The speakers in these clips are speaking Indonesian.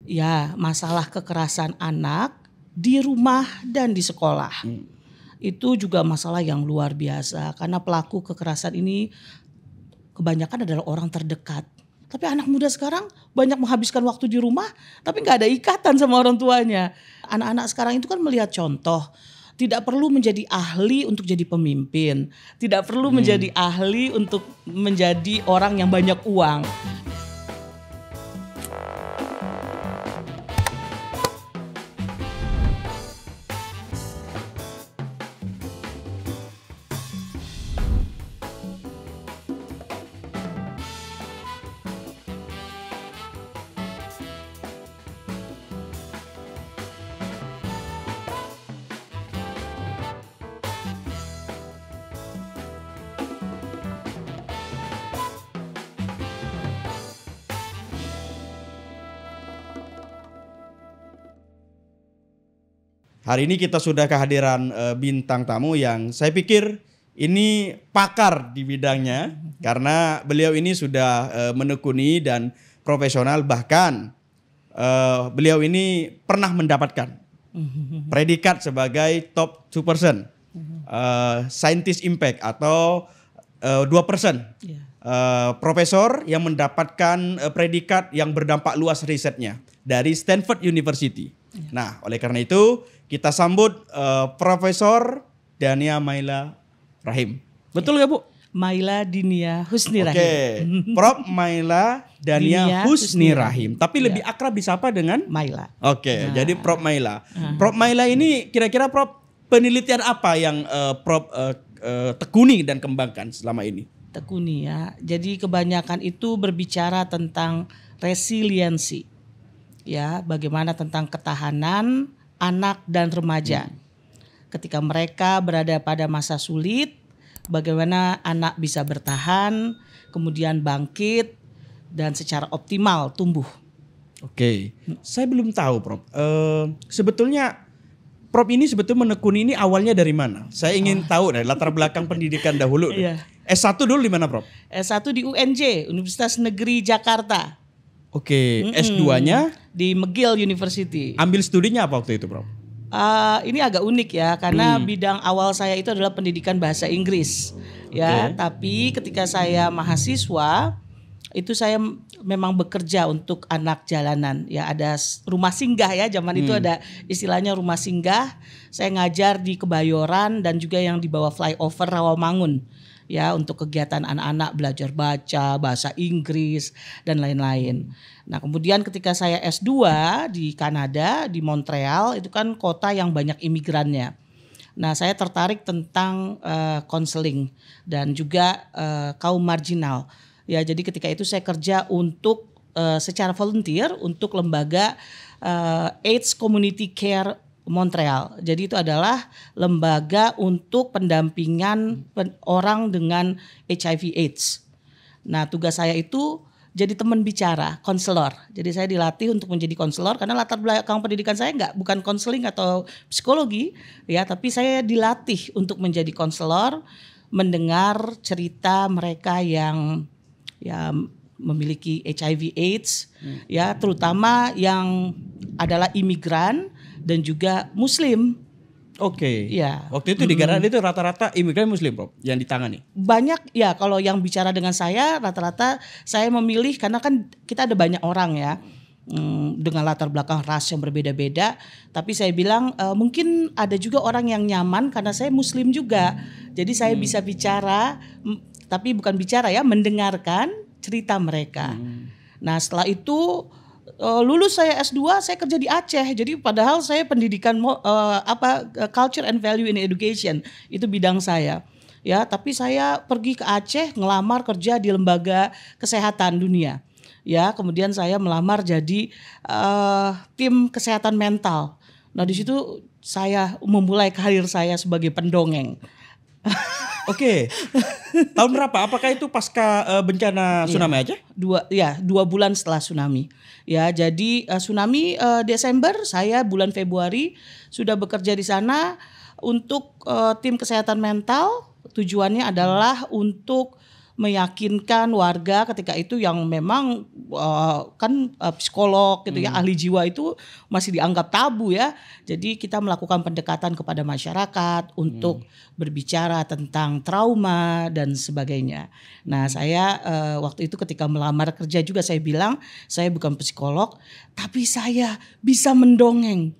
Ya, masalah kekerasan anak di rumah dan di sekolah. Itu juga masalah yang luar biasa karena pelaku kekerasan ini kebanyakan adalah orang terdekat. Tapi anak muda sekarang banyak menghabiskan waktu di rumah tapi gak ada ikatan sama orang tuanya. Anak-anak sekarang itu kan melihat contoh. Tidak perlu menjadi ahli untuk jadi pemimpin. Tidak perlu menjadi ahli untuk menjadi orang yang banyak uang. Hari ini kita sudah kehadiran bintang tamu yang saya pikir ini pakar di bidangnya karena beliau ini sudah menekuni dan profesional, bahkan beliau ini pernah mendapatkan predikat sebagai top 2% scientist impact atau 2% profesor yang mendapatkan predikat yang berdampak luas risetnya dari Stanford University. Nah, oleh karena itu kita sambut Profesor Dania Maila Rahim. Betul nggak Bu? Maila Dinia Husni Rahim. Oke, Prof Maila Dania Husni Rahim. Tapi lebih akrab disapa dengan Maila. Oke, jadi Prof Maila. Prof Maila ini kira-kira Prof penelitian apa yang Prof tekuni dan kembangkan selama ini? Tekuni ya. Jadi kebanyakan itu berbicara tentang resiliensi. Ya, bagaimana tentang ketahanan anak dan remaja. Ketika mereka berada pada masa sulit, bagaimana anak bisa bertahan, kemudian bangkit dan secara optimal tumbuh. Oke, saya belum tahu Prof. Sebetulnya Prof ini sebetulnya menekuni ini awalnya dari mana? Saya ingin tahu dari latar belakang pendidikan dahulu. Iya. S1 dulu di mana Prof? S1 di UNJ, Universitas Negeri Jakarta. Oke, S2-nya? Di McGill University. Ambil studinya apa waktu itu Prof? Ini agak unik ya, karena bidang awal saya itu adalah pendidikan bahasa Inggris. Ya, tapi ketika saya mahasiswa, itu saya memang bekerja untuk anak jalanan. Ya, ada rumah singgah ya, zaman itu ada istilahnya rumah singgah. Saya ngajar di Kebayoran dan juga yang di bawah flyover Rawamangun. Ya, untuk kegiatan anak-anak belajar baca, bahasa Inggris dan lain-lain. Nah, kemudian ketika saya S2 di Kanada, di Montreal, itu kan kota yang banyak imigrannya. Nah, saya tertarik tentang konseling dan juga kaum marginal. Ya, jadi ketika itu saya kerja untuk secara volunteer untuk lembaga AIDS Community Care Montreal. Jadi itu adalah lembaga untuk pendampingan orang dengan HIV AIDS. Nah, tugas saya itu jadi teman bicara, konselor. Jadi saya dilatih untuk menjadi konselor karena latar belakang pendidikan saya bukan konseling atau psikologi ya, tapi saya dilatih untuk menjadi konselor, mendengar cerita mereka yang ya memiliki HIV AIDS ya, terutama yang adalah imigran dan juga Muslim. Oke. Ya. Waktu itu di Kanada itu rata-rata imigran Muslim Prof yang ditangani. Banyak ya, kalau yang bicara dengan saya rata-rata saya memilih karena kan kita ada banyak orang ya dengan latar belakang ras yang berbeda-beda. Tapi saya bilang mungkin ada juga orang yang nyaman karena saya Muslim juga. Jadi saya bisa bicara, tapi bukan bicara ya, mendengarkan cerita mereka. Nah, setelah itu lulus saya S2, saya kerja di Aceh. Jadi padahal saya pendidikan culture and value in education, itu bidang saya. Ya, tapi saya pergi ke Aceh ngelamar kerja di lembaga kesehatan dunia. Ya, kemudian saya melamar jadi tim kesehatan mental. Nah, di situ saya memulai karir saya sebagai pendongeng. Oke. Tahun berapa? Apakah itu pasca bencana tsunami aja? 2 bulan setelah tsunami. Ya, jadi tsunami Desember, saya bulan Februari sudah bekerja di sana untuk tim kesehatan mental. Tujuannya adalah untuk meyakinkan warga ketika itu yang memang psikolog gitu ya, ahli jiwa itu masih dianggap tabu ya. Jadi kita melakukan pendekatan kepada masyarakat untuk berbicara tentang trauma dan sebagainya. Nah saya waktu itu ketika melamar kerja juga saya bilang saya bukan psikolog tapi saya bisa mendongeng.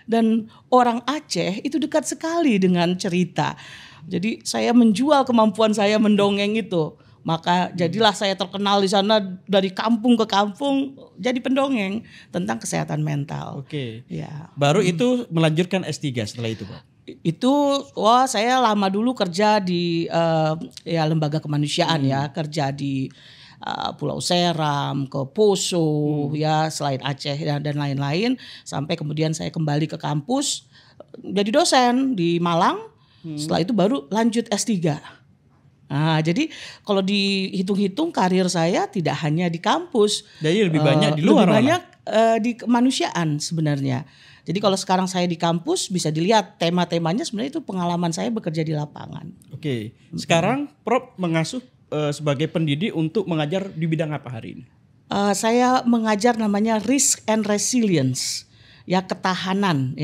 Dan orang Aceh itu dekat sekali dengan cerita. Jadi saya menjual kemampuan saya mendongeng itu. Maka jadilah saya terkenal di sana dari kampung ke kampung jadi pendongeng tentang kesehatan mental. Oke. Ya. Baru itu melanjutkan S3 setelah itu, Pak. Itu saya lama dulu kerja di lembaga kemanusiaan ya, kerja di Pulau Seram, ke Poso ya, selain Aceh dan lain-lain, sampai kemudian saya kembali ke kampus jadi dosen di Malang. Setelah itu baru lanjut S3. Nah, jadi kalau dihitung-hitung karir saya tidak hanya di kampus. Jadi lebih banyak di luar. Lebih banyak di kemanusiaan sebenarnya. Jadi kalau sekarang saya di kampus bisa dilihat tema-temanya sebenarnya itu pengalaman saya bekerja di lapangan. Oke. Sekarang Prof mengasuh sebagai pendidik untuk mengajar di bidang apa hari ini? Saya mengajar namanya Risk and Resilience. Ya ketahanan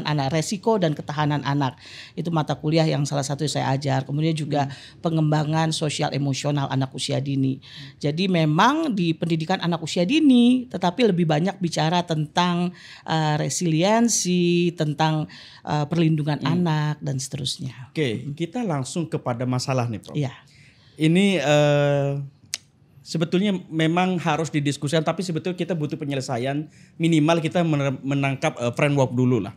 anak, resiko dan ketahanan anak. Itu mata kuliah yang salah satu saya ajar. Kemudian juga pengembangan sosial emosional anak usia dini. Jadi memang di pendidikan anak usia dini tetapi lebih banyak bicara tentang resiliensi, tentang perlindungan anak dan seterusnya. Oke, kita langsung kepada masalah nih, Prof. Iya. Ini sebetulnya memang harus didiskusikan, tapi sebetulnya kita butuh penyelesaian, minimal kita menangkap framework dulu lah.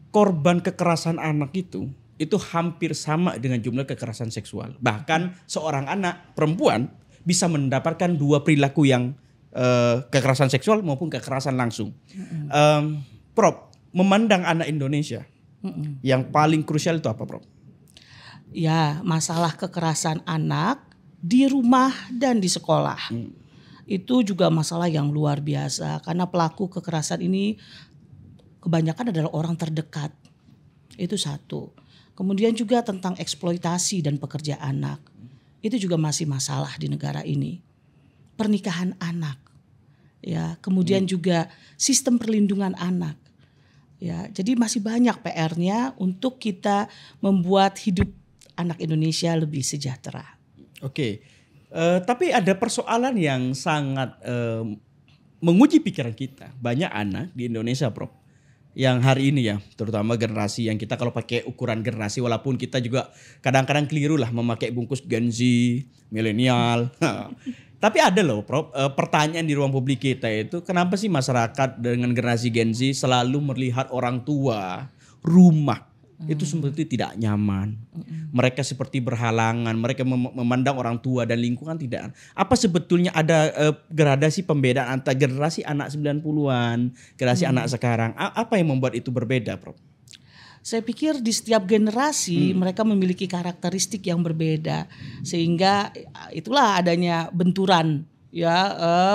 Korban kekerasan anak itu hampir sama dengan jumlah kekerasan seksual. Bahkan seorang anak perempuan bisa mendapatkan dua perilaku yang kekerasan seksual maupun kekerasan langsung. Prof, memandang anak Indonesia yang paling krusial itu apa, Prof? Ya, masalah kekerasan anak di rumah dan di sekolah. Itu juga masalah yang luar biasa karena pelaku kekerasan ini kebanyakan adalah orang terdekat. Itu satu. Kemudian juga tentang eksploitasi dan pekerja anak. Itu juga masih masalah di negara ini. Pernikahan anak. Ya, kemudian juga sistem perlindungan anak. Ya, jadi masih banyak PR-nya untuk kita membuat hidup anak Indonesia lebih sejahtera. Oke, tapi ada persoalan yang sangat menguji pikiran kita. Banyak anak di Indonesia, Prof, yang hari ini ya, terutama generasi yang kita kalau pakai ukuran generasi, walaupun kita juga kadang-kadang keliru lah memakai bungkus Gen Z, milenial. Tapi ada loh, Prof, pertanyaan di ruang publik kita itu, kenapa sih masyarakat dengan generasi Gen Z selalu melihat orang tua, rumah itu seperti tidak nyaman. Mereka seperti berhalangan, mereka memandang orang tua dan lingkungan tidak. Apa sebetulnya ada gradasi pembedaan antara generasi anak 90-an, generasi anak sekarang? Apa yang membuat itu berbeda, Prof? Saya pikir di setiap generasi mereka memiliki karakteristik yang berbeda. Sehingga itulah adanya benturan. Ya,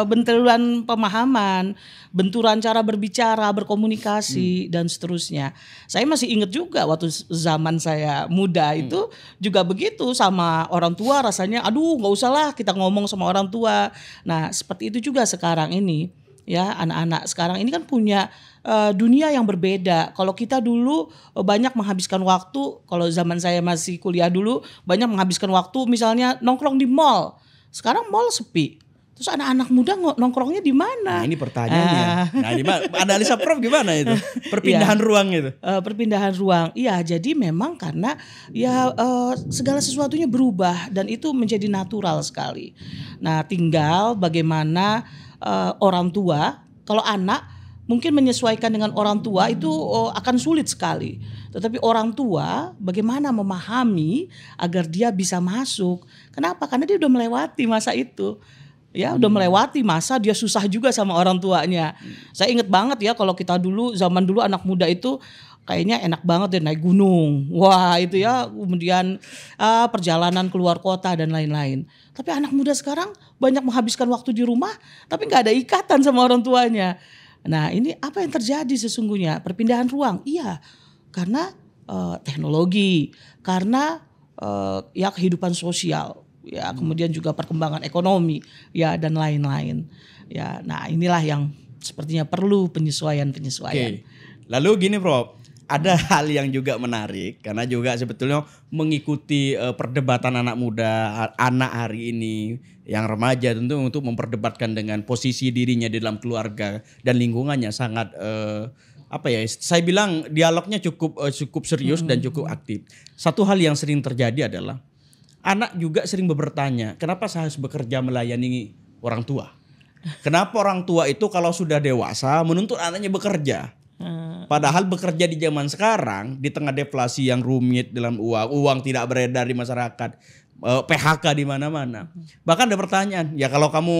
benturan pemahaman, benturan cara berbicara, berkomunikasi dan seterusnya. Saya masih ingat juga waktu zaman saya muda itu juga begitu sama orang tua rasanya, aduh nggak usah lah kita ngomong sama orang tua. Nah seperti itu juga sekarang ini. Ya, anak-anak sekarang ini kan punya dunia yang berbeda. Kalau kita dulu banyak menghabiskan waktu, kalau zaman saya masih kuliah dulu banyak menghabiskan waktu misalnya nongkrong di mall. Sekarang mall sepi. Terus anak-anak muda nongkrongnya di mana? Nah ini pertanyaannya. Nah analisa Prof gimana itu? Perpindahan ruang itu. Perpindahan ruang. Iya, jadi memang karena ya segala sesuatunya berubah dan itu menjadi natural sekali. Nah, tinggal bagaimana orang tua, kalau anak mungkin menyesuaikan dengan orang tua itu akan sulit sekali. Tetapi orang tua bagaimana memahami agar dia bisa masuk. Kenapa? Karena dia udah melewati masa itu. Ya udah melewati masa dia susah juga sama orang tuanya. Saya ingat banget ya kalau kita dulu zaman dulu anak muda itu kayaknya enak banget deh naik gunung. Wah itu ya, kemudian perjalanan keluar kota dan lain-lain. Tapi anak muda sekarang banyak menghabiskan waktu di rumah tapi gak ada ikatan sama orang tuanya. Nah ini apa yang terjadi sesungguhnya? Perpindahan ruang. Iya karena teknologi, karena ya kehidupan sosial. ya kemudian juga perkembangan ekonomi, ya dan lain-lain. Ya, nah inilah yang sepertinya perlu penyesuaian-penyesuaian. Oke. Lalu gini Prof, ada hal yang juga menarik karena juga sebetulnya mengikuti perdebatan anak muda, anak hari ini yang remaja tentu untuk memperdebatkan dengan posisi dirinya di dalam keluarga dan lingkungannya sangat saya bilang dialognya cukup serius dan cukup aktif. Satu hal yang sering terjadi adalah anak juga sering bertanya, kenapa saya harus bekerja melayani orang tua? Kenapa orang tua itu kalau sudah dewasa menuntut anaknya bekerja? Padahal bekerja di zaman sekarang di tengah deflasi yang rumit dalam uang tidak beredar di masyarakat, PHK di mana-mana. Bahkan ada pertanyaan, ya kalau kamu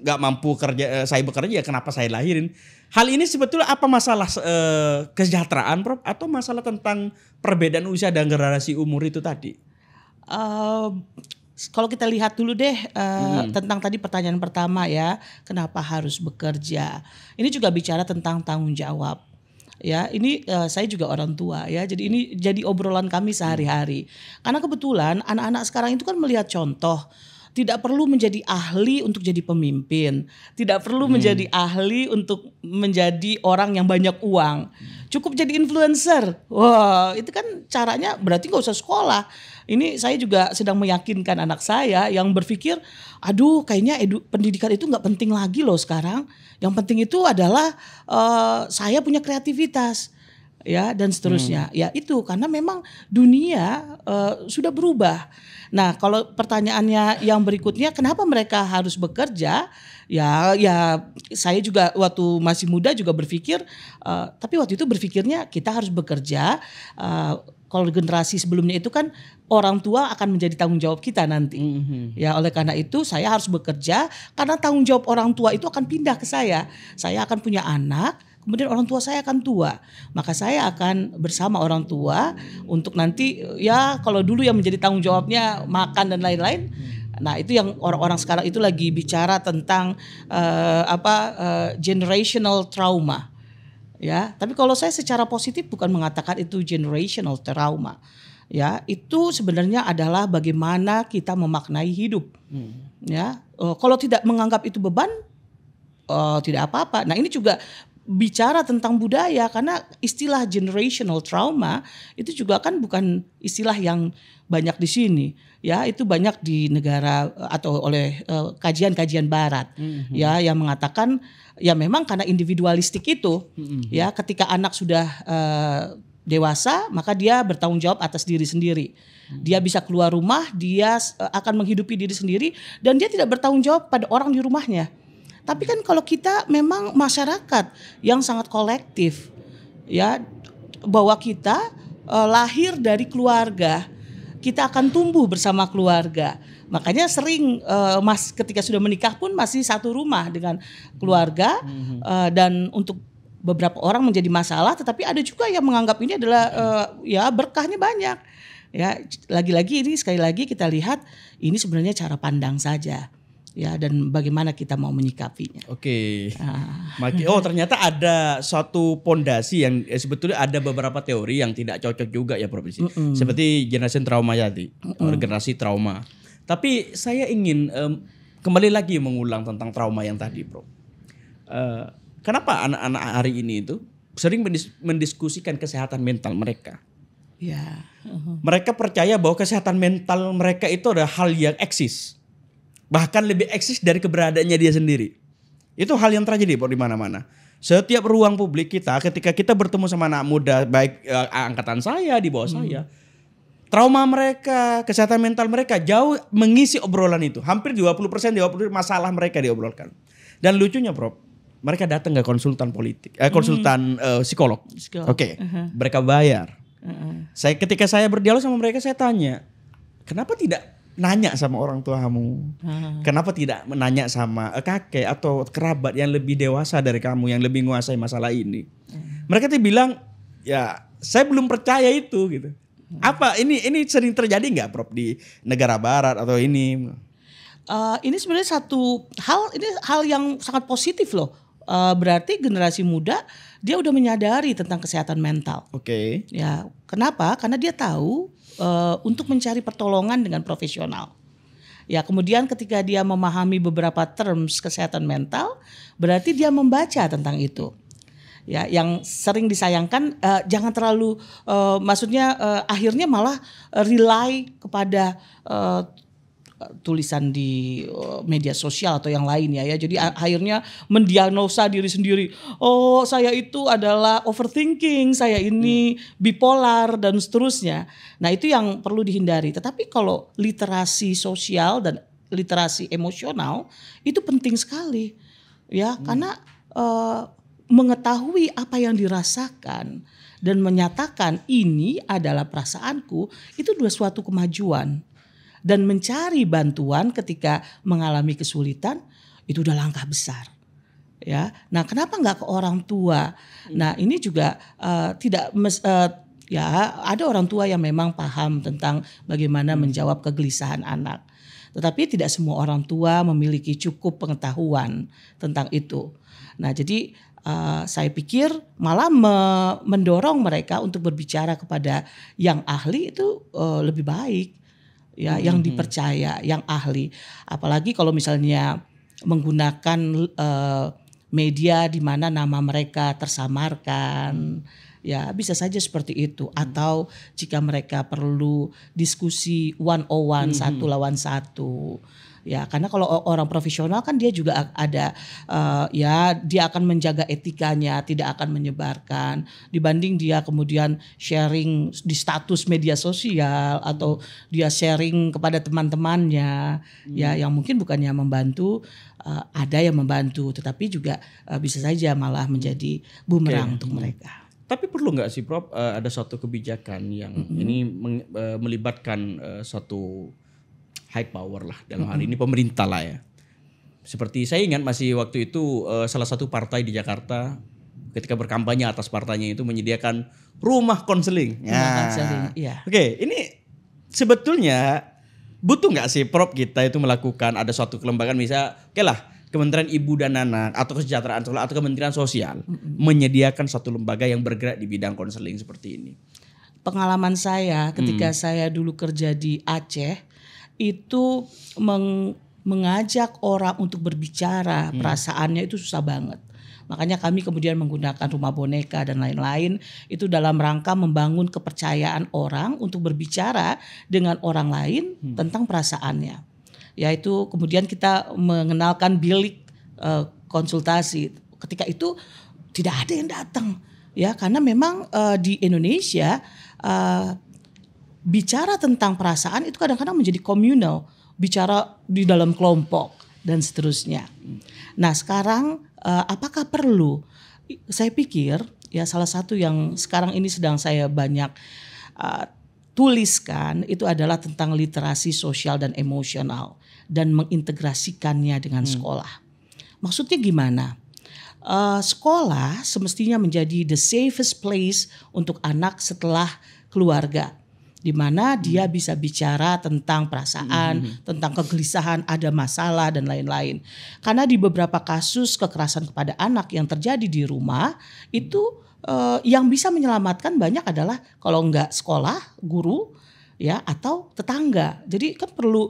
nggak mampu kerja, saya bekerja, ya kenapa saya lahirin? Hal ini sebetulnya apa masalah kesejahteraan, Prof? Atau masalah tentang perbedaan usia dan generasi umur itu tadi? Kalau kita lihat dulu deh tentang tadi pertanyaan pertama ya, kenapa harus bekerja? Ini juga bicara tentang tanggung jawab. Ya, ini saya juga orang tua ya. Jadi ini jadi obrolan kami sehari-hari. Karena kebetulan anak-anak sekarang itu kan melihat contoh. Tidak perlu menjadi ahli untuk jadi pemimpin. Tidak perlu menjadi ahli untuk menjadi orang yang banyak uang. Cukup jadi influencer. Wah, itu kan caranya berarti gak usah sekolah. Ini saya juga sedang meyakinkan anak saya yang berpikir, aduh kayaknya pendidikan itu gak penting lagi loh sekarang. Yang penting itu adalah saya punya kreativitas. Ya dan seterusnya. Ya itu karena memang dunia sudah berubah. Nah, kalau pertanyaannya yang berikutnya, kenapa mereka harus bekerja? Ya saya juga waktu masih muda juga berpikir, tapi waktu itu berpikirnya kita harus bekerja. Kalau generasi sebelumnya itu kan orang tua akan menjadi tanggung jawab kita nanti. Ya oleh karena itu saya harus bekerja karena tanggung jawab orang tua itu akan pindah ke saya. Saya akan punya anak. Kemudian orang tua saya akan tua, maka saya akan bersama orang tua untuk nanti ya kalau dulu yang menjadi tanggung jawabnya makan dan lain-lain. Nah itu yang orang-orang sekarang itu lagi bicara tentang generational trauma. Ya, tapi kalau saya secara positif bukan mengatakan itu generational trauma. Ya, itu sebenarnya adalah bagaimana kita memaknai hidup. Ya, kalau tidak menganggap itu beban, tidak apa-apa. Nah ini juga bicara tentang budaya karena istilah generational trauma itu juga kan bukan istilah yang banyak di sini ya, itu banyak di negara atau oleh kajian-kajian barat ya yang mengatakan ya memang karena individualistik itu ya ketika anak sudah dewasa maka dia bertanggung jawab atas diri sendiri. Dia bisa keluar rumah, dia akan menghidupi diri sendiri dan dia tidak bertanggung jawab pada orang di rumahnya. Tapi kan kalau kita memang masyarakat yang sangat kolektif ya, bahwa kita lahir dari keluarga, kita akan tumbuh bersama keluarga. Makanya sering ketika sudah menikah pun masih satu rumah dengan keluarga dan untuk beberapa orang menjadi masalah, tetapi ada juga yang menganggap ini adalah ya berkahnya banyak. Ya lagi-lagi ini sekali lagi kita lihat ini sebenarnya cara pandang saja. Ya dan bagaimana kita mau menyikapinya. Oke. Oh ternyata ada suatu pondasi yang sebetulnya ada beberapa teori yang tidak cocok juga ya Prof. Seperti generasi trauma tadi, generasi trauma. Tapi saya ingin kembali lagi mengulang tentang trauma yang tadi Prof. Kenapa anak-anak hari ini itu sering mendiskusikan kesehatan mental mereka? Ya. Mereka percaya bahwa kesehatan mental mereka itu adalah hal yang eksis. Bahkan lebih eksis dari keberadaannya dia sendiri. Itu hal yang terjadi di mana-mana. Setiap ruang publik kita, ketika kita bertemu sama anak muda, baik angkatan saya, di bawah saya, trauma mereka, kesehatan mental mereka jauh mengisi obrolan itu. Hampir 20% masalah mereka diobrolkan. Dan lucunya Prof, mereka datang ke konsultan konsultan psikolog. Oke, mereka bayar. Ketika saya berdialog sama mereka, saya tanya, kenapa tidak nanya sama orang tuamu? Kenapa tidak menanya sama kakek atau kerabat yang lebih dewasa dari kamu, yang lebih menguasai masalah ini? Mereka tuh bilang, ya saya belum percaya itu gitu. Apa ini sering terjadi nggak Prof di negara barat atau ini? Ini sebenarnya hal yang sangat positif loh. Berarti generasi muda dia udah menyadari tentang kesehatan mental. Oke. Ya, kenapa? Karena dia tahu untuk mencari pertolongan dengan profesional. Ya, kemudian ketika dia memahami beberapa terms kesehatan mental, berarti dia membaca tentang itu. Ya, yang sering disayangkan jangan terlalu maksudnya akhirnya malah rely kepada tulisan di media sosial atau yang lainnya ya. Jadi akhirnya mendiagnosa diri sendiri. Oh, saya itu adalah overthinking, saya ini bipolar dan seterusnya. Nah, itu yang perlu dihindari. Tetapi kalau literasi sosial dan literasi emosional itu penting sekali. Ya, karena mengetahui apa yang dirasakan dan menyatakan ini adalah perasaanku itu adalah suatu kemajuan. Dan mencari bantuan ketika mengalami kesulitan itu udah langkah besar, ya. Nah, kenapa nggak ke orang tua? Nah, ini juga ya ada orang tua yang memang paham tentang bagaimana menjawab kegelisahan anak, tetapi tidak semua orang tua memiliki cukup pengetahuan tentang itu. Nah, jadi saya pikir malah mendorong mereka untuk berbicara kepada yang ahli itu lebih baik. Ya, yang dipercaya, yang ahli. Apalagi kalau misalnya menggunakan media di mana nama mereka tersamarkan, ya bisa saja seperti itu. Atau jika mereka perlu diskusi one-on-one, satu lawan satu. Ya, karena kalau orang profesional kan dia juga ada ya dia akan menjaga etikanya, tidak akan menyebarkan dibanding dia kemudian sharing di status media sosial atau dia sharing kepada teman-temannya ya yang mungkin bukannya membantu, ada yang membantu tetapi juga bisa saja malah menjadi bumerang untuk mereka. Tapi perlu nggak sih Prof ada suatu kebijakan yang ini melibatkan suatu high power lah dalam hal ini pemerintah lah ya. Seperti saya ingat masih waktu itu salah satu partai di Jakarta ketika berkampanye atas partainya itu menyediakan rumah konseling. Iya. Oke, ini sebetulnya butuh nggak sih Prof kita itu melakukan ada suatu kelembagaan misal, oke lah Kementerian Ibu dan Anak atau Kesejahteraan Sosial atau Kementerian Sosial menyediakan suatu lembaga yang bergerak di bidang konseling seperti ini. Pengalaman saya ketika saya dulu kerja di Aceh itu mengajak orang untuk berbicara perasaannya itu susah banget. Makanya kami kemudian menggunakan rumah boneka dan lain-lain itu dalam rangka membangun kepercayaan orang untuk berbicara dengan orang lain tentang perasaannya. Yaitu kemudian kita mengenalkan bilik konsultasi. Ketika itu tidak ada yang datang ya karena memang di Indonesia bicara tentang perasaan itu kadang-kadang menjadi komunal, bicara di dalam kelompok dan seterusnya. Nah, sekarang apakah perlu? Saya pikir ya salah satu yang sekarang ini sedang saya banyak tuliskan itu adalah tentang literasi sosial dan emosional dan mengintegrasikannya dengan sekolah. Maksudnya gimana? Sekolah semestinya menjadi the safest place untuk anak setelah keluarga. Di mana dia bisa bicara tentang perasaan, tentang kegelisahan, ada masalah dan lain-lain. Karena di beberapa kasus kekerasan kepada anak yang terjadi di rumah itu yang bisa menyelamatkan banyak adalah kalau enggak sekolah, guru ya atau tetangga. Jadi kan perlu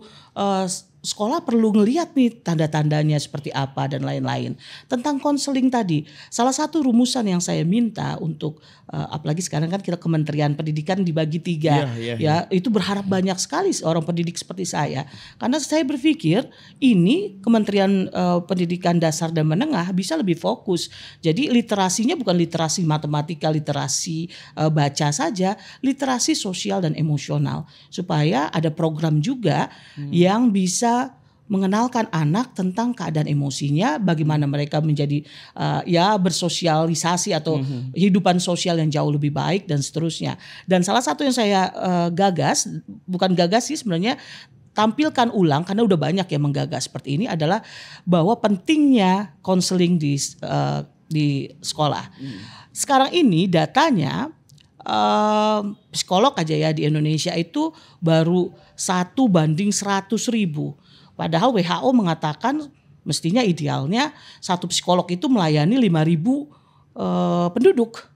sekolah perlu ngelihat nih tanda-tandanya seperti apa dan lain-lain. Tentang konseling tadi, salah satu rumusan yang saya minta untuk apalagi sekarang kan kita Kementerian Pendidikan dibagi 3 ya itu berharap banyak sekali orang pendidik seperti saya. Karena saya berpikir ini Kementerian Pendidikan Dasar dan Menengah bisa lebih fokus. Jadi literasinya bukan literasi matematika, literasi baca saja, literasi sosial dan emosional supaya ada program juga yang bisa mengenalkan anak tentang keadaan emosinya, bagaimana mereka menjadi ya bersosialisasi atau kehidupan sosial yang jauh lebih baik dan seterusnya. Dan salah satu yang saya bukan gagas sih sebenarnya, tampilkan ulang karena udah banyak yang menggagas seperti ini adalah bahwa pentingnya konseling di sekolah. Sekarang ini datanya psikolog aja ya di Indonesia itu baru 1:100.000. Padahal WHO mengatakan mestinya idealnya satu psikolog itu melayani 5.000 penduduk.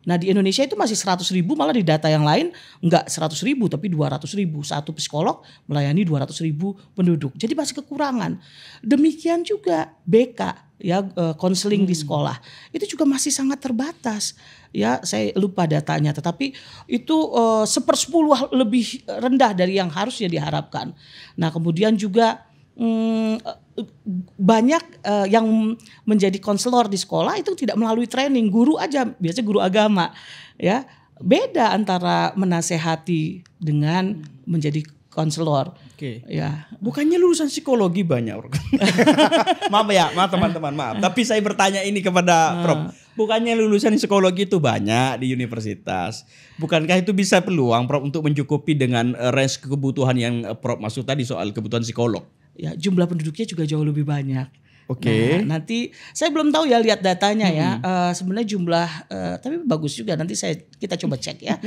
Nah di Indonesia itu masih 100.000, malah di data yang lain enggak 100.000 tapi 200.000. Satu psikolog melayani 200.000 penduduk. Jadi masih kekurangan. Demikian juga BK ya, konseling di sekolah itu juga masih sangat terbatas. Ya saya lupa datanya, tetapi itu 1/10 lebih rendah dari yang harusnya diharapkan. Nah kemudian juga banyak yang menjadi konselor di sekolah itu tidak melalui training. Guru aja, biasanya guru agama ya, beda antara menasehati dengan menjadi konselor. Oke. Ya. Bukannya lulusan psikologi banyak? maaf teman-teman, maaf. Tapi saya bertanya ini kepada Prof. Bukannya lulusan psikologi itu banyak di universitas? Bukankah itu bisa peluang Prof untuk mencukupi dengan range kebutuhan yang Prof maksud tadi soal kebutuhan psikolog? Ya, jumlah penduduknya juga jauh lebih banyak. Oke. Nah, nanti saya belum tahu ya lihat datanya ya. Sebenarnya jumlah tapi bagus juga, nanti kita coba cek ya.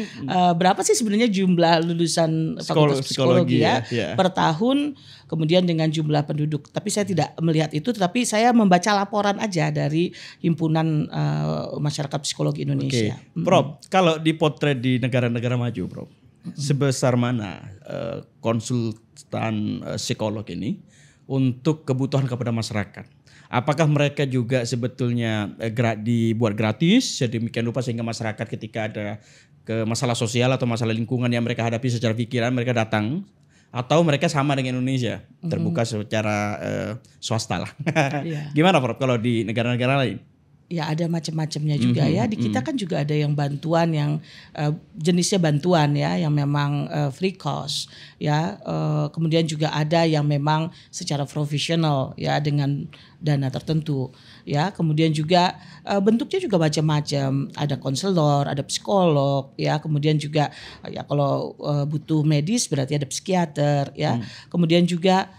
Berapa sih sebenarnya jumlah lulusan fakultas psikologi ya per tahun, kemudian dengan jumlah penduduk. Tapi saya tidak melihat itu, tetapi saya membaca laporan aja dari Himpunan Masyarakat Psikologi Indonesia. Prof, kalau dipotret di negara-negara maju, Prof, sebesar mana konsultan psikolog ini untuk kebutuhan kepada masyarakat? Apakah mereka juga sebetulnya dibuat gratis sedemikian rupa sehingga masyarakat ketika ada masalah sosial atau masalah lingkungan yang mereka hadapi secara pikiran mereka datang, atau mereka sama dengan Indonesia terbuka secara swasta lah? Gimana Prof kalau di negara-negara lain? Ya ada macam-macamnya juga ya. Di kita kan juga ada yang bantuan yang jenisnya bantuan ya, yang memang free cost ya. Kemudian juga ada yang memang secara profesional ya dengan dana tertentu ya. Kemudian juga bentuknya juga macam-macam. Ada konselor, ada psikolog ya. Kemudian juga ya kalau butuh medis berarti ada psikiater ya. Kemudian juga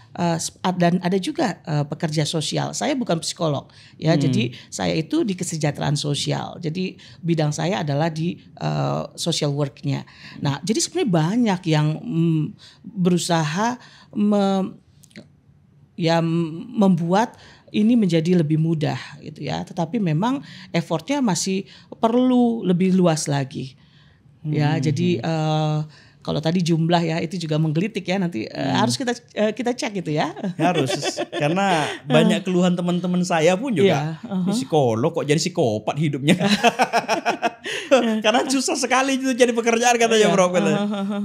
dan ada juga pekerja sosial. Saya bukan psikolog ya. Jadi saya itu di kesejahteraan sosial. Jadi bidang saya adalah di social work-nya. Nah, jadi sebenarnya banyak yang berusaha membuat ini menjadi lebih mudah gitu ya. Tetapi memang effortnya masih perlu lebih luas lagi. Ya, jadi kalau tadi jumlah ya itu juga menggelitik ya, nanti harus kita cek gitu ya. Harus, karena banyak keluhan teman-teman saya pun juga ini psikolog kok jadi psikopat hidupnya. Karena susah sekali itu jadi pekerjaan katanya Prof.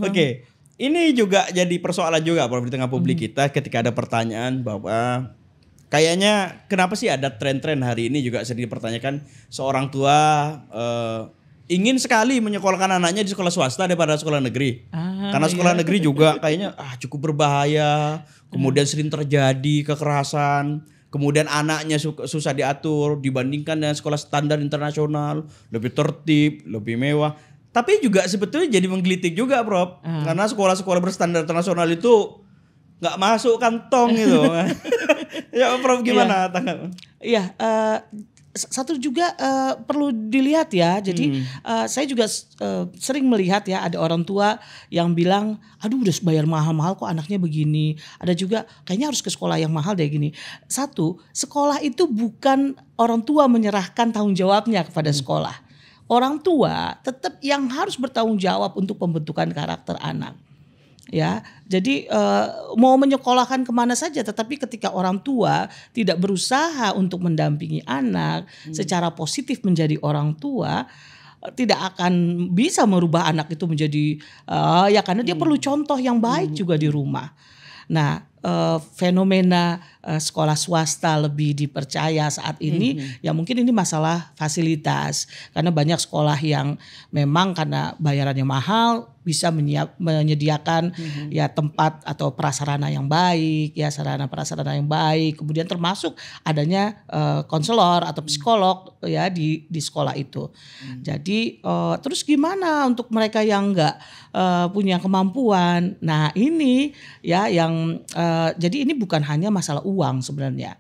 Oke. Ini juga jadi persoalan juga Prof di tengah publik kita ketika ada pertanyaan bahwa kayaknya kenapa sih ada tren-tren hari ini juga sering dipertanyakan seorang tua ingin sekali menyekolahkan anaknya di sekolah swasta daripada sekolah negeri. Karena sekolah negeri juga kayaknya cukup berbahaya, kemudian sering terjadi kekerasan, kemudian anaknya susah diatur dibandingkan dengan sekolah standar internasional, lebih tertib, lebih mewah. Tapi juga sebetulnya jadi menggelitik juga Prof. Karena sekolah-sekolah berstandar internasional itu nggak masuk kantong gitu. Ya Prof gimana tanggapan? Iya, satu juga perlu dilihat ya. Jadi saya juga sering melihat ya ada orang tua yang bilang, aduh udah bayar mahal-mahal kok anaknya begini. Ada juga kayaknya harus ke sekolah yang mahal deh gini. Satu, sekolah itu bukan orang tua menyerahkan tanggung jawabnya kepada sekolah. Orang tua tetap yang harus bertanggung jawab untuk pembentukan karakter anak. Ya, jadi mau menyekolahkan kemana saja, tetapi ketika orang tua tidak berusaha untuk mendampingi anak secara positif menjadi orang tua, tidak akan bisa merubah anak itu menjadi ya karena dia perlu contoh yang baik juga di rumah. Nah, fenomena sekolah swasta lebih dipercaya saat ini ya mungkin ini masalah fasilitas, karena banyak sekolah yang memang karena bayarannya mahal bisa menyediakan ya tempat atau prasarana yang baik ya, sarana prasarana yang baik, kemudian termasuk adanya konselor atau psikolog ya di sekolah itu. Jadi terus gimana untuk mereka yang enggak punya kemampuan? Nah, ini ya yang jadi ini bukan hanya masalah uang sebenarnya.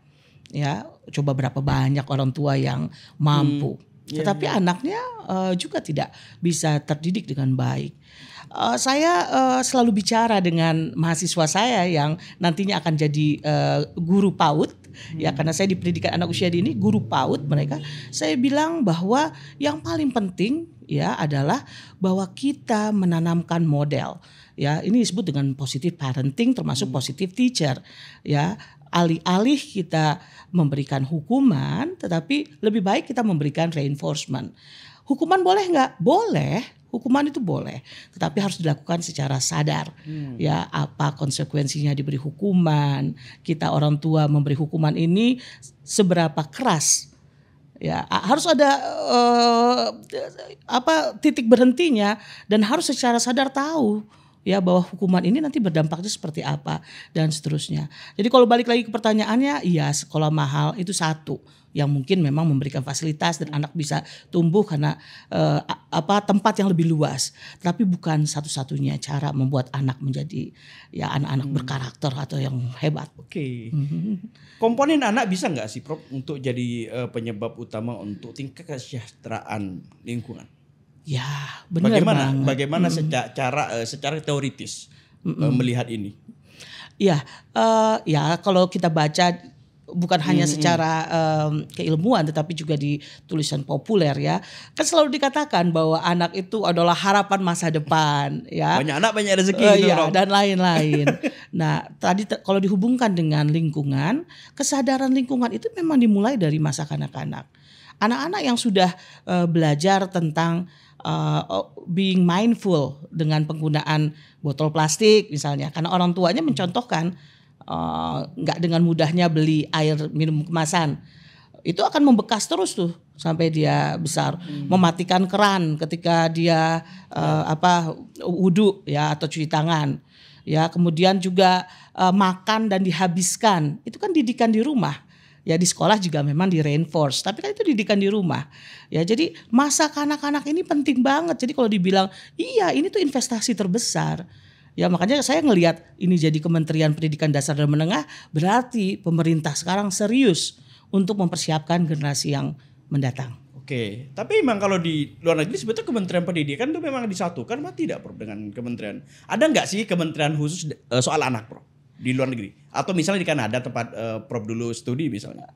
Ya, coba berapa banyak orang tua yang mampu. Tetapi anaknya juga tidak bisa terdidik dengan baik. Saya selalu bicara dengan mahasiswa saya yang nantinya akan jadi guru PAUD Ya, karena saya di pendidikan anak usia dini, guru PAUD mereka, saya bilang bahwa yang paling penting ya adalah bahwa kita menanamkan model. Ya, ini disebut dengan positive parenting termasuk positive teacher. Ya, alih-alih kita memberikan hukuman, tetapi lebih baik kita memberikan reinforcement. Hukuman boleh nggak? Boleh. Hukuman itu boleh, tetapi harus dilakukan secara sadar. Ya, apa konsekuensinya diberi hukuman? Kita orang tua memberi hukuman ini seberapa keras? Ya, harus ada titik berhentinya dan harus secara sadar tahu ya bahwa hukuman ini nanti berdampaknya seperti apa dan seterusnya. Jadi kalau balik lagi ke pertanyaannya, iya sekolah mahal itu satu yang mungkin memang memberikan fasilitas dan anak bisa tumbuh karena tempat yang lebih luas. Tapi bukan satu-satunya cara membuat anak menjadi ya anak-anak berkarakter atau yang hebat. Oke. Komponen anak bisa nggak sih Prof untuk jadi penyebab utama untuk tingkat kesejahteraan lingkungan? Ya, benar banget. Bagaimana secara teoritis melihat ini? Ya, kalau kita baca bukan hanya secara keilmuan tetapi juga di tulisan populer ya. Kan selalu dikatakan bahwa anak itu adalah harapan masa depan ya. Banyak anak banyak rezeki gitu, ya, dan lain-lain. Nah, tadi kalau dihubungkan dengan lingkungan, kesadaran lingkungan itu memang dimulai dari masa kanak-kanak. Anak-anak yang sudah belajar tentang being mindful dengan penggunaan botol plastik misalnya, karena orang tuanya mencontohkan nggak dengan mudahnya beli air minum kemasan, itu akan membekas terus tuh sampai dia besar. Mematikan keran ketika dia wudhu ya atau cuci tangan ya, kemudian juga makan dan dihabiskan, itu kan didikan di rumah. Ya, di sekolah juga memang di reinforce, tapi kan itu didikan di rumah. Ya, jadi masa kanak-kanak ini penting banget. Jadi kalau dibilang iya ini tuh investasi terbesar. Ya, makanya saya ngelihat ini jadi Kementerian Pendidikan Dasar dan Menengah, berarti pemerintah sekarang serius untuk mempersiapkan generasi yang mendatang. Oke, tapi memang kalau di luar negeri sebetulnya Kementerian Pendidikan itu memang disatukan, mah tidak Prof dengan kementerian. Ada nggak sih kementerian khusus soal anak Prof di luar negeri? Atau misalnya di Kanada tempat Prof dulu studi misalnya?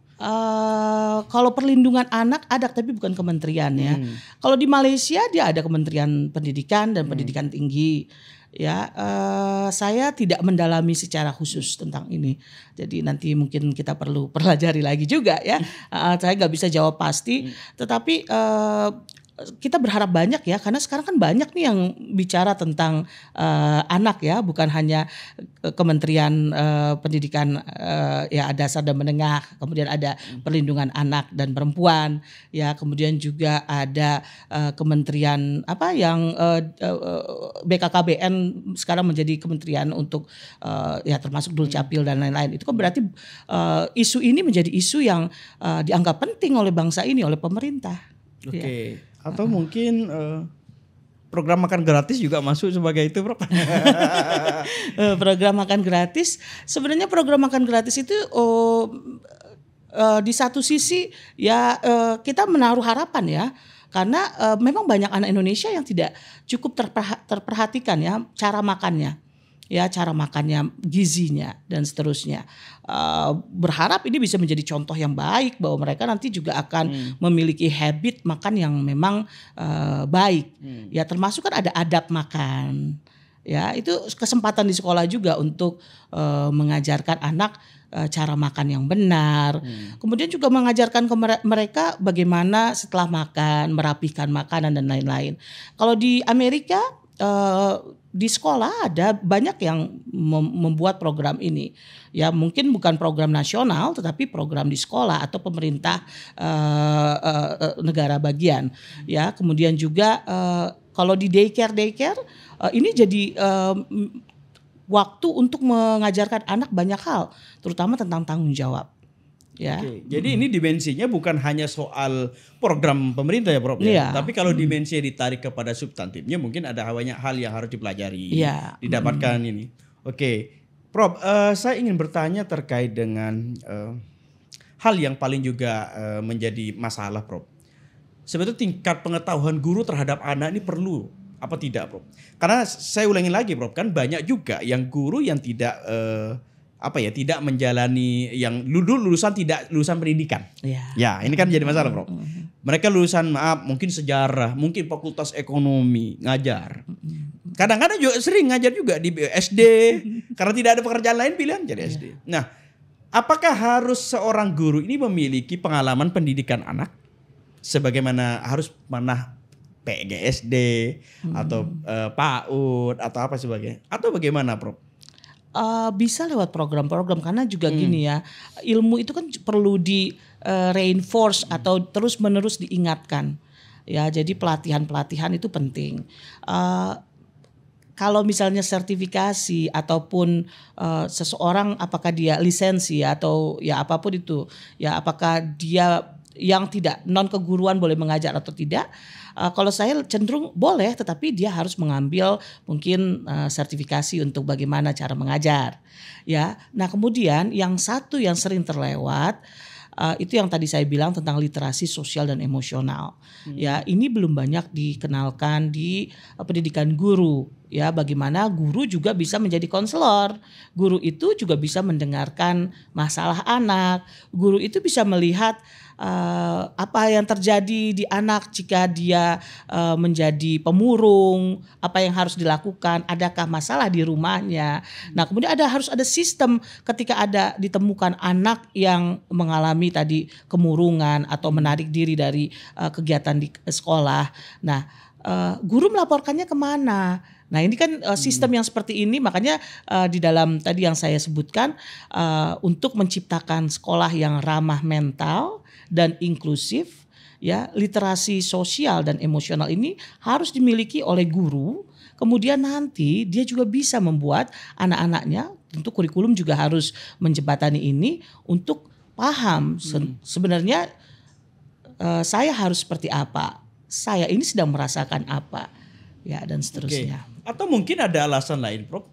Kalau perlindungan anak ada tapi bukan kementerian ya. Kalau di Malaysia dia ada Kementerian Pendidikan dan Pendidikan Tinggi. Ya, saya tidak mendalami secara khusus tentang ini. Jadi nanti mungkin kita perlu pelajari lagi juga ya. Saya nggak bisa jawab pasti. Tetapi kita berharap banyak ya, karena sekarang kan banyak nih yang bicara tentang anak ya, bukan hanya Kementerian Pendidikan ya dasar dan menengah, kemudian ada perlindungan anak dan perempuan ya, kemudian juga ada kementerian yang BKKBN sekarang menjadi kementerian untuk ya termasuk Dukcapil dan lain-lain. Itu kan berarti isu ini menjadi isu yang dianggap penting oleh bangsa ini, oleh pemerintah. Oke. Ya. Atau mungkin program makan gratis juga masuk sebagai itu, Prof. Program makan gratis, sebenarnya program makan gratis itu di satu sisi ya kita menaruh harapan ya, karena memang banyak anak Indonesia yang tidak cukup terperhatikan ya cara makannya. Ya, cara makannya, gizinya dan seterusnya. Berharap ini bisa menjadi contoh yang baik bahwa mereka nanti juga akan memiliki habit makan yang memang baik. Ya, termasuk kan ada adab makan. Ya, itu kesempatan di sekolah juga untuk mengajarkan anak cara makan yang benar. Kemudian juga mengajarkan ke mereka bagaimana setelah makan, merapikan makanan dan lain-lain. Kalau di Amerika di sekolah ada banyak yang membuat program ini. Ya, mungkin bukan program nasional tetapi program di sekolah atau pemerintah negara bagian. Ya, kemudian juga kalau di daycare ini jadi waktu untuk mengajarkan anak banyak hal, terutama tentang tanggung jawab. Ya. Oke, jadi ini dimensinya bukan hanya soal program pemerintah ya Prof ya. Tapi kalau dimensinya ditarik kepada substantifnya mungkin ada banyak hal yang harus dipelajari, didapatkan ini. Oke, Prof, saya ingin bertanya terkait dengan hal yang paling juga menjadi masalah Prof. Sebetulnya tingkat pengetahuan guru terhadap anak ini perlu apa tidak Prof? Karena saya ulangi lagi Prof, kan banyak juga yang guru yang tidak tidak menjalani yang lulusan pendidikan. Ya, ini kan jadi masalah, Prof. Mereka lulusan mungkin sejarah, mungkin fakultas ekonomi, ngajar. Kadang-kadang juga sering ngajar juga di SD karena tidak ada pekerjaan lain, pilihan jadi SD. Nah, apakah harus seorang guru ini memiliki pengalaman pendidikan anak sebagaimana harus pernah PGSD atau PAUD atau apa sebagainya, atau bagaimana, Prof? Bisa lewat program-program, karena juga gini ya, ilmu itu kan perlu di reinforce atau terus-menerus diingatkan. Ya, jadi pelatihan-pelatihan itu penting. Kalau misalnya sertifikasi ataupun seseorang apakah dia lisensi atau ya apapun itu, ya apakah dia yang tidak non keguruan boleh mengajar atau tidak? Kalau saya cenderung boleh, tetapi dia harus mengambil mungkin sertifikasi untuk bagaimana cara mengajar. Ya, nah kemudian yang satu yang sering terlewat itu yang tadi saya bilang tentang literasi sosial dan emosional. Ya, ini belum banyak dikenalkan di pendidikan guru. Ya, bagaimana guru juga bisa menjadi konselor. Guru itu juga bisa mendengarkan masalah anak. Guru itu bisa melihat apa yang terjadi di anak jika dia menjadi pemurung, apa yang harus dilakukan, adakah masalah di rumahnya. Nah, kemudian harus ada sistem ketika ada ditemukan anak yang mengalami tadi kemurungan atau menarik diri dari kegiatan di sekolah. Nah, guru melaporkannya kemana? Nah, ini kan sistem yang seperti ini, makanya di dalam tadi yang saya sebutkan untuk menciptakan sekolah yang ramah mental dan inklusif, ya, literasi sosial dan emosional ini harus dimiliki oleh guru. Kemudian nanti dia juga bisa membuat anak-anaknya, tentu kurikulum juga harus menjembatani ini untuk paham sebenarnya saya harus seperti apa, saya ini sedang merasakan apa, ya, dan seterusnya. Atau mungkin ada alasan lain, Prof.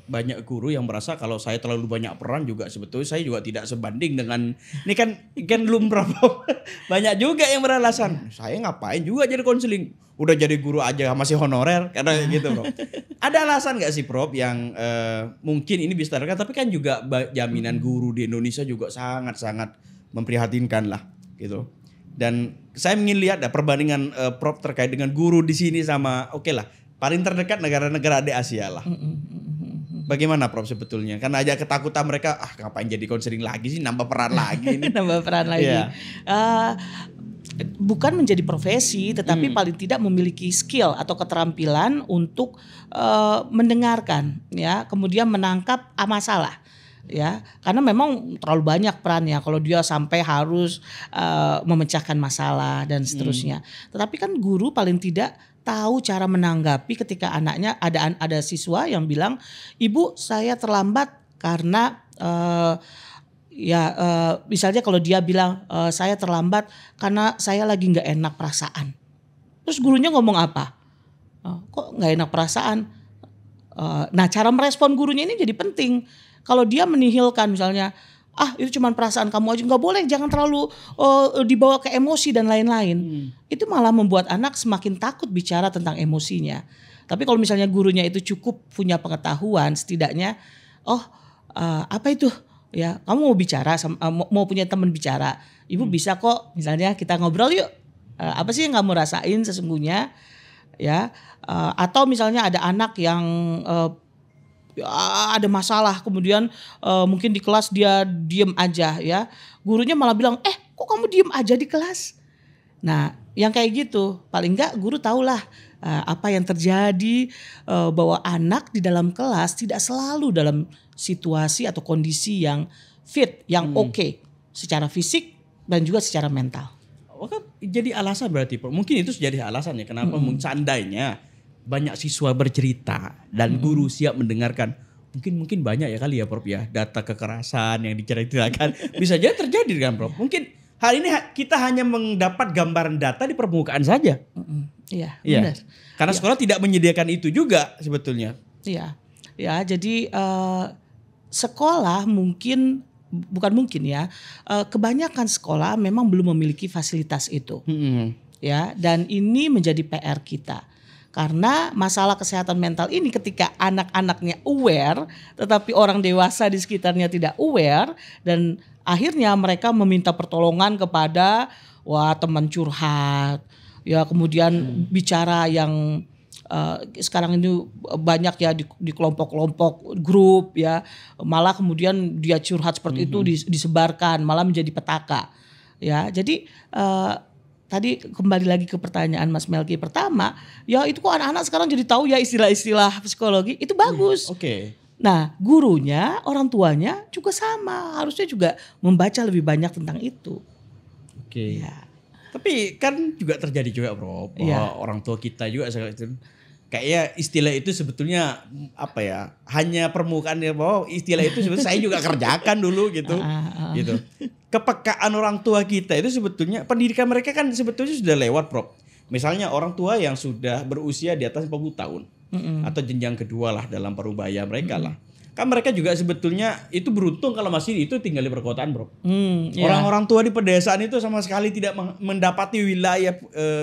Banyak guru yang merasa kalau saya terlalu banyak peran juga sebetulnya saya juga tidak sebanding dengan ini kan lumrah. Banyak juga yang beralasan saya ngapain juga jadi konseling, udah jadi guru aja masih honorer, karena gitu, Prof. Ada alasan nggak sih, Prof, yang mungkin ini bisa terangkan, tapi kan juga jaminan guru di Indonesia juga sangat-sangat memprihatinkan lah gitu. Dan saya ingin lihat perbandingan Prof terkait dengan guru di sini sama paling terdekat negara-negara di Asia lah. Bagaimana, Prof, sebetulnya? Karena aja ketakutan mereka, ngapain jadi konseling lagi sih, nambah peran lagi. Nambah peran lagi. Bukan menjadi profesi, tetapi paling tidak memiliki skill atau keterampilan untuk mendengarkan, ya, kemudian menangkap masalah. Ya, karena memang terlalu banyak perannya kalau dia sampai harus memecahkan masalah dan seterusnya. Tetapi kan guru paling tidak tahu cara menanggapi ketika anaknya ada siswa yang bilang, "Ibu, saya terlambat karena misalnya kalau dia bilang saya terlambat karena saya lagi nggak enak perasaan." Terus gurunya ngomong apa? Kok nggak enak perasaan? Nah, cara merespon gurunya ini jadi penting. Kalau dia menihilkan misalnya, itu cuma perasaan kamu aja, nggak boleh, jangan terlalu dibawa ke emosi dan lain-lain. Itu malah membuat anak semakin takut bicara tentang emosinya. Tapi kalau misalnya gurunya itu cukup punya pengetahuan, setidaknya, apa itu? Ya, kamu mau bicara, mau punya teman bicara, ibu bisa kok. Misalnya kita ngobrol yuk, apa sih yang kamu rasain sesungguhnya, ya? Atau misalnya ada anak yang ada masalah, kemudian mungkin di kelas dia diem aja, ya, gurunya malah bilang, kok kamu diem aja di kelas? Nah, yang kayak gitu paling enggak guru tahulah apa yang terjadi, bahwa anak di dalam kelas tidak selalu dalam situasi atau kondisi yang fit, yang oke secara fisik dan juga secara mental. Kan jadi alasan berarti, Prof. Mungkin itu jadi alasannya kenapa seandainya banyak siswa bercerita dan guru siap mendengarkan. Mungkin banyak ya kali ya, Prof, ya, data kekerasan yang diceritakan bisa aja terjadi kan, Prof. Mungkin hal ini kita hanya mendapat gambaran data di permukaan saja. Iya, benar. Karena sekolah tidak menyediakan itu juga sebetulnya. Iya. Ya, jadi sekolah kebanyakan sekolah memang belum memiliki fasilitas itu. Ya, dan ini menjadi PR kita. Karena masalah kesehatan mental ini ketika anak-anaknya aware, tetapi orang dewasa di sekitarnya tidak aware, dan akhirnya mereka meminta pertolongan kepada teman curhat, ya kemudian bicara yang sekarang ini banyak ya di kelompok-kelompok grup ya, malah kemudian dia curhat seperti itu disebarkan, malah menjadi petaka ya. Jadi tadi kembali lagi ke pertanyaan Mas Melki pertama, ya itu kok anak-anak sekarang jadi tahu ya istilah-istilah psikologi, itu bagus. Oke. Nah, gurunya, orang tuanya juga sama, harusnya juga membaca lebih banyak tentang itu. Oke. Ya. Tapi kan juga terjadi juga bro, bahwa orang tua kita juga kayaknya istilah itu sebetulnya apa ya, hanya permukaan ya, bahwa istilah itu sebetulnya saya juga kerjakan dulu gitu. Gitu. Kepekaan orang tua kita itu sebetulnya pendidikan mereka kan sebetulnya sudah lewat bro. Misalnya orang tua yang sudah berusia di atas 40 tahun atau jenjang kedua lah dalam parubaya mereka lah. Kan mereka juga sebetulnya itu beruntung kalau masih itu tinggal di perkotaan bro. Orang-orang tua di pedesaan itu sama sekali tidak mendapati wilayah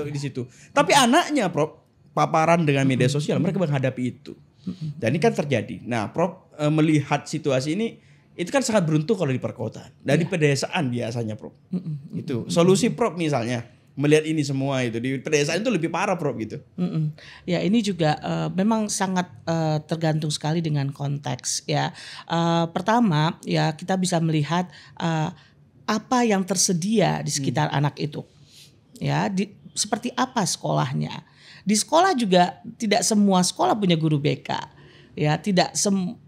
di situ. Tapi anaknya bro, paparan dengan media sosial, mereka menghadapi itu. Dan ini kan terjadi. Nah Prof melihat situasi ini, itu kan sangat beruntung kalau di perkotaan. Dan di pedesaan biasanya Prof. Itu solusi Prof misalnya melihat ini semua itu di pedesaan itu lebih parah Prof gitu. Ya ini juga memang sangat tergantung sekali dengan konteks ya. Pertama ya kita bisa melihat apa yang tersedia di sekitar anak itu. Ya, seperti apa sekolahnya. Di sekolah juga tidak semua sekolah punya guru BK. Ya,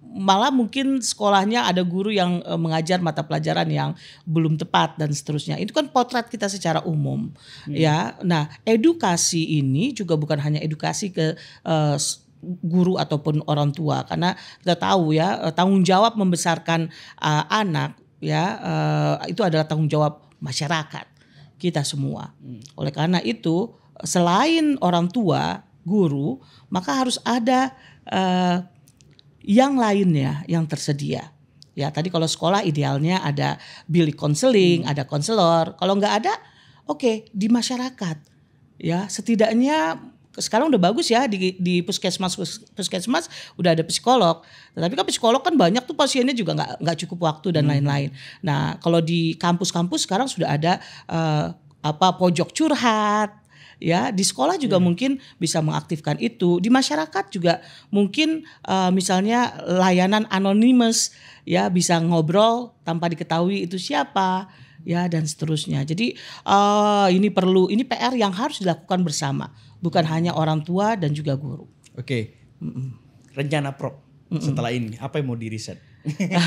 malah mungkin sekolahnya ada guru yang mengajar mata pelajaran yang belum tepat dan seterusnya. Itu kan potret kita secara umum. Ya. Nah, edukasi ini juga bukan hanya edukasi ke guru ataupun orang tua, karena kita tahu ya tanggung jawab membesarkan anak ya itu adalah tanggung jawab masyarakat kita semua. Oleh karena itu selain orang tua, guru, maka harus ada yang lainnya yang tersedia. Ya tadi kalau sekolah idealnya ada bilik konseling, ada konselor. Kalau nggak ada, oke, di masyarakat. Ya setidaknya sekarang udah bagus ya di puskesmas udah ada psikolog. Tetapi kan psikolog kan banyak tuh pasiennya juga nggak cukup waktu dan lain-lain. Nah kalau di kampus-kampus sekarang sudah ada pojok curhat. Ya di sekolah juga mungkin bisa mengaktifkan itu. Di masyarakat juga mungkin misalnya layanan anonymous ya, bisa ngobrol tanpa diketahui itu siapa ya, dan seterusnya. Jadi ini PR yang harus dilakukan bersama, bukan hanya orang tua dan juga guru. Oke. Rencana Prof setelah ini apa yang mau diriset?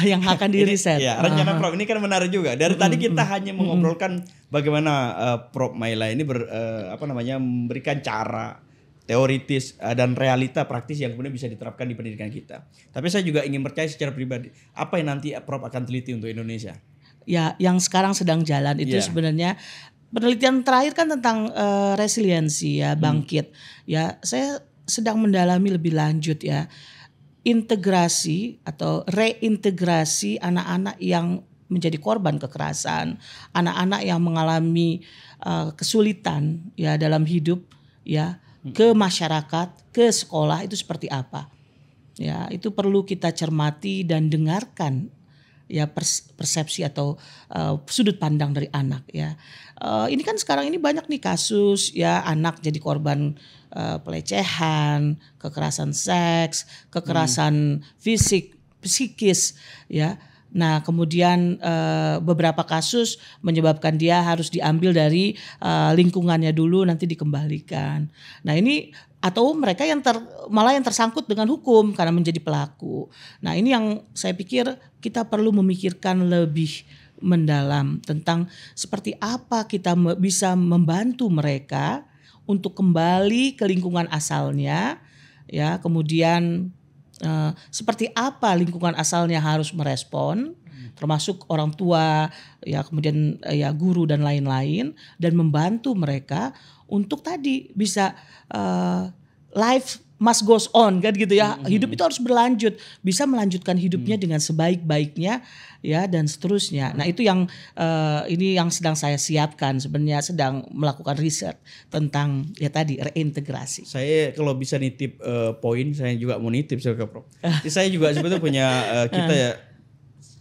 Yang akan diriset. Ya, rencana Prof ini kan menarik juga. Dari tadi kita hanya mengobrolkan bagaimana Prof Maila ini memberikan cara teoritis dan realita praktis yang kemudian bisa diterapkan di pendidikan kita. Tapi saya juga ingin percaya secara pribadi, apa yang nanti Prof akan teliti untuk Indonesia? Ya, yang sekarang sedang jalan itu sebenarnya penelitian terakhir kan tentang resiliensi ya, bangkit. Ya, saya sedang mendalami lebih lanjut ya. Integrasi atau reintegrasi anak-anak yang menjadi korban kekerasan, anak-anak yang mengalami kesulitan ya dalam hidup ya, ke masyarakat, ke sekolah itu seperti apa. Ya, itu perlu kita cermati dan dengarkan ya persepsi atau sudut pandang dari anak ya. Ini kan sekarang ini banyak nih kasus ya anak jadi korban pelecehan, kekerasan seks, kekerasan fisik, psikis ya. Nah kemudian beberapa kasus menyebabkan dia harus diambil dari lingkungannya dulu, nanti dikembalikan. Nah ini atau mereka yang malah yang tersangkut dengan hukum karena menjadi pelaku. Nah ini yang saya pikir kita perlu memikirkan lebih mendalam tentang seperti apa kita bisa membantu mereka untuk kembali ke lingkungan asalnya ya, kemudian seperti apa lingkungan asalnya harus merespon, termasuk orang tua ya, kemudian ya guru dan lain-lain, dan membantu mereka untuk tadi bisa life must goes on kan gitu ya. Hidup itu harus berlanjut, bisa melanjutkan hidupnya dengan sebaik-baiknya ya dan seterusnya. Nah itu yang ini yang sedang saya siapkan sebenarnya, sedang melakukan riset tentang ya tadi reintegrasi. Saya kalau bisa nitip poin, saya juga mau nitip ke Prof. Saya juga sebetulnya punya kita ya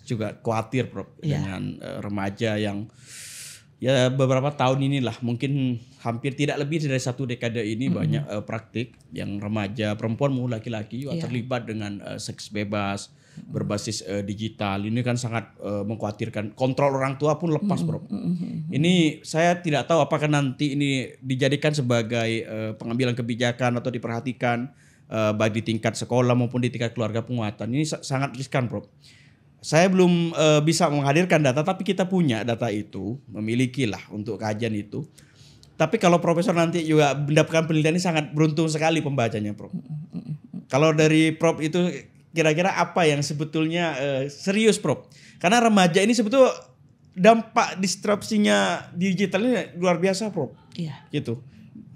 juga khawatir Prof dengan remaja yang ya beberapa tahun inilah, mungkin hampir tidak lebih dari 1 dekade ini banyak praktik yang remaja perempuan maupun laki-laki terlibat dengan seks bebas berbasis digital. Ini kan sangat mengkhawatirkan. Kontrol orang tua pun lepas Prof. Ini saya tidak tahu apakah nanti ini dijadikan sebagai pengambilan kebijakan atau diperhatikan baik di tingkat sekolah maupun di tingkat keluarga penguatan. Ini sangat riskan Prof. Saya belum bisa menghadirkan data, tapi kita punya data itu, memiliki lah untuk kajian itu. Tapi kalau profesor nanti juga mendapatkan penelitian ini sangat beruntung sekali pembacanya Prof. Kalau dari Prof itu kira-kira apa yang sebetulnya serius Prof? Karena remaja ini sebetulnya dampak disrupsinya digital ini luar biasa Prof. Iya. Gitu.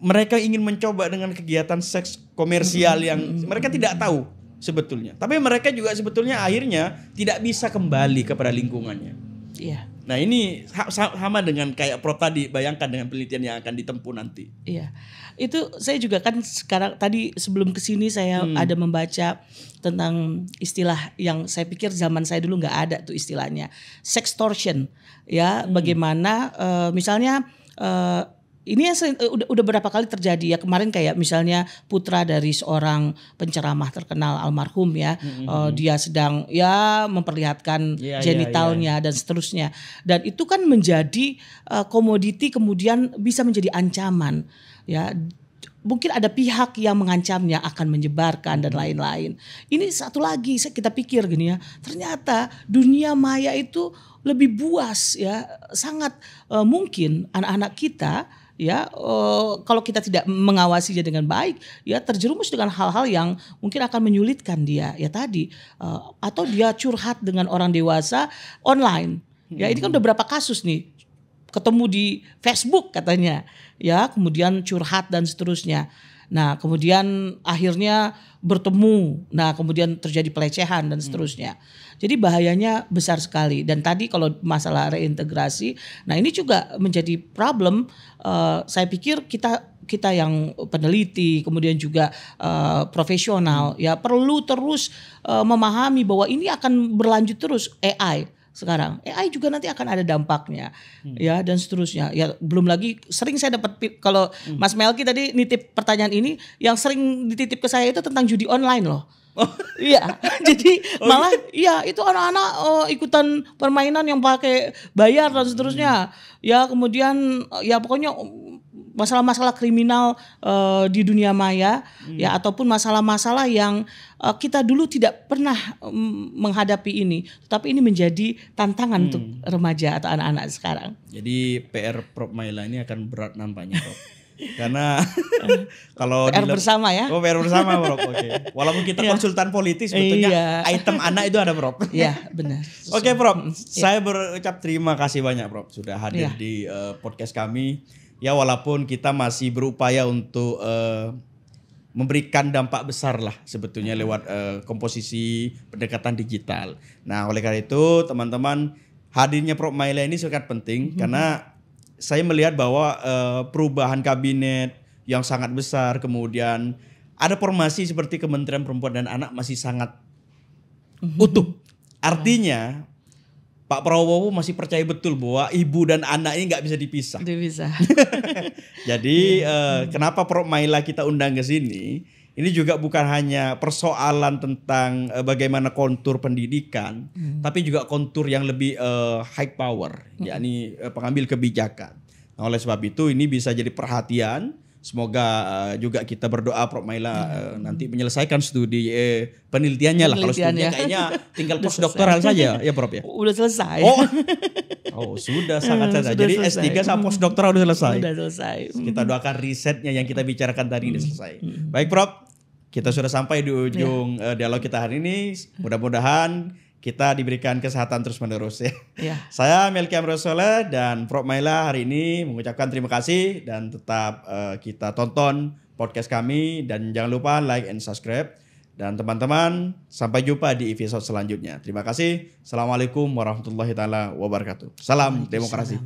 Mereka ingin mencoba dengan kegiatan seks komersial yang mereka tidak tahu sebetulnya. Tapi mereka juga sebetulnya akhirnya tidak bisa kembali kepada lingkungannya. Iya. Nah ini sama dengan kayak Prof tadi, bayangkan dengan penelitian yang akan ditempuh nanti. Iya. Itu saya juga kan sekarang tadi sebelum kesini saya ada membaca tentang istilah yang saya pikir zaman saya dulu nggak ada tuh istilahnya, sextortion. Ya, bagaimana misalnya ini yang udah berapa kali terjadi ya, kemarin kayak misalnya putra dari seorang penceramah terkenal almarhum ya, dia sedang ya memperlihatkan genitalnya dan seterusnya, dan itu kan menjadi komoditi, kemudian bisa menjadi ancaman ya. Mungkin ada pihak yang mengancamnya akan menyebarkan dan lain-lain. Ini satu lagi kita pikir gini ya, ternyata dunia maya itu lebih buas ya, sangat mungkin anak-anak kita ya kalau kita tidak mengawasinya dengan baik ya terjerumus dengan hal-hal yang mungkin akan menyulitkan dia ya tadi, atau dia curhat dengan orang dewasa online ya. Ini kan udah berapa kasus nih, ketemu di Facebook katanya ya, kemudian curhat dan seterusnya. Nah kemudian akhirnya bertemu, nah kemudian terjadi pelecehan dan seterusnya. Jadi bahayanya besar sekali. Dan tadi kalau masalah reintegrasi, nah ini juga menjadi problem. Saya pikir kita yang peneliti, kemudian juga profesional ya perlu terus memahami bahwa ini akan berlanjut terus. AI sekarang, AI juga nanti akan ada dampaknya ya dan seterusnya. Ya belum lagi sering saya dapat, kalau Mas Melki tadi nitip pertanyaan ini, yang sering dititip ke saya itu tentang judi online loh. Iya, jadi malah iya itu anak-anak ikutan permainan yang pakai bayar dan seterusnya. Ya kemudian ya pokoknya masalah-masalah kriminal di dunia maya ya, ataupun masalah-masalah yang kita dulu tidak pernah menghadapi ini, tetapi ini menjadi tantangan untuk remaja atau anak-anak sekarang. Jadi PR Prof Maila ini akan berat nampaknya Prof. Karena kalau PR bersama ya. Oh, PR bersama Prof. Oke. Walaupun kita konsultan politis, sebetulnya item anak itu ada Prof. Iya, benar. Oke Prof, saya berucap terima kasih banyak Prof sudah hadir di podcast kami. Ya walaupun kita masih berupaya untuk memberikan dampak besar lah sebetulnya lewat komposisi pendekatan digital. Nah oleh karena itu teman-teman, hadirnya Prof Maila ini sangat penting karena saya melihat bahwa perubahan kabinet yang sangat besar, kemudian ada formasi seperti Kementerian Perempuan dan Anak masih sangat utuh. Artinya Pak Prabowo masih percaya betul bahwa ibu dan anak ini nggak bisa dipisah. Jadi kenapa Prof Maila kita undang ke sini? Ini juga bukan hanya persoalan tentang bagaimana kontur pendidikan, tapi juga kontur yang lebih high power, yakni pengambil kebijakan. Nah, oleh sebab itu ini bisa jadi perhatian. Semoga juga kita berdoa Prof Maila nanti menyelesaikan studi penelitiannya lah. Kalau studinya kayaknya tinggal postdoktoral saja ya Prof ya. Udah selesai. Oh sudah sangat selesai. Jadi selesai. S3 sama postdoktoral udah selesai. Udah selesai. Kita doakan risetnya yang kita bicarakan tadi udah selesai. Baik Prof, kita sudah sampai di ujung dialog kita hari ini. Mudah-mudahan kita diberikan kesehatan terus-menerus ya. Saya Melki Amrosole dan Prof Maila hari ini mengucapkan terima kasih dan tetap kita tonton podcast kami dan jangan lupa like and subscribe. Dan teman-teman, sampai jumpa di episode selanjutnya. Terima kasih. Assalamualaikum warahmatullahi taala wabarakatuh. Salam demokrasi.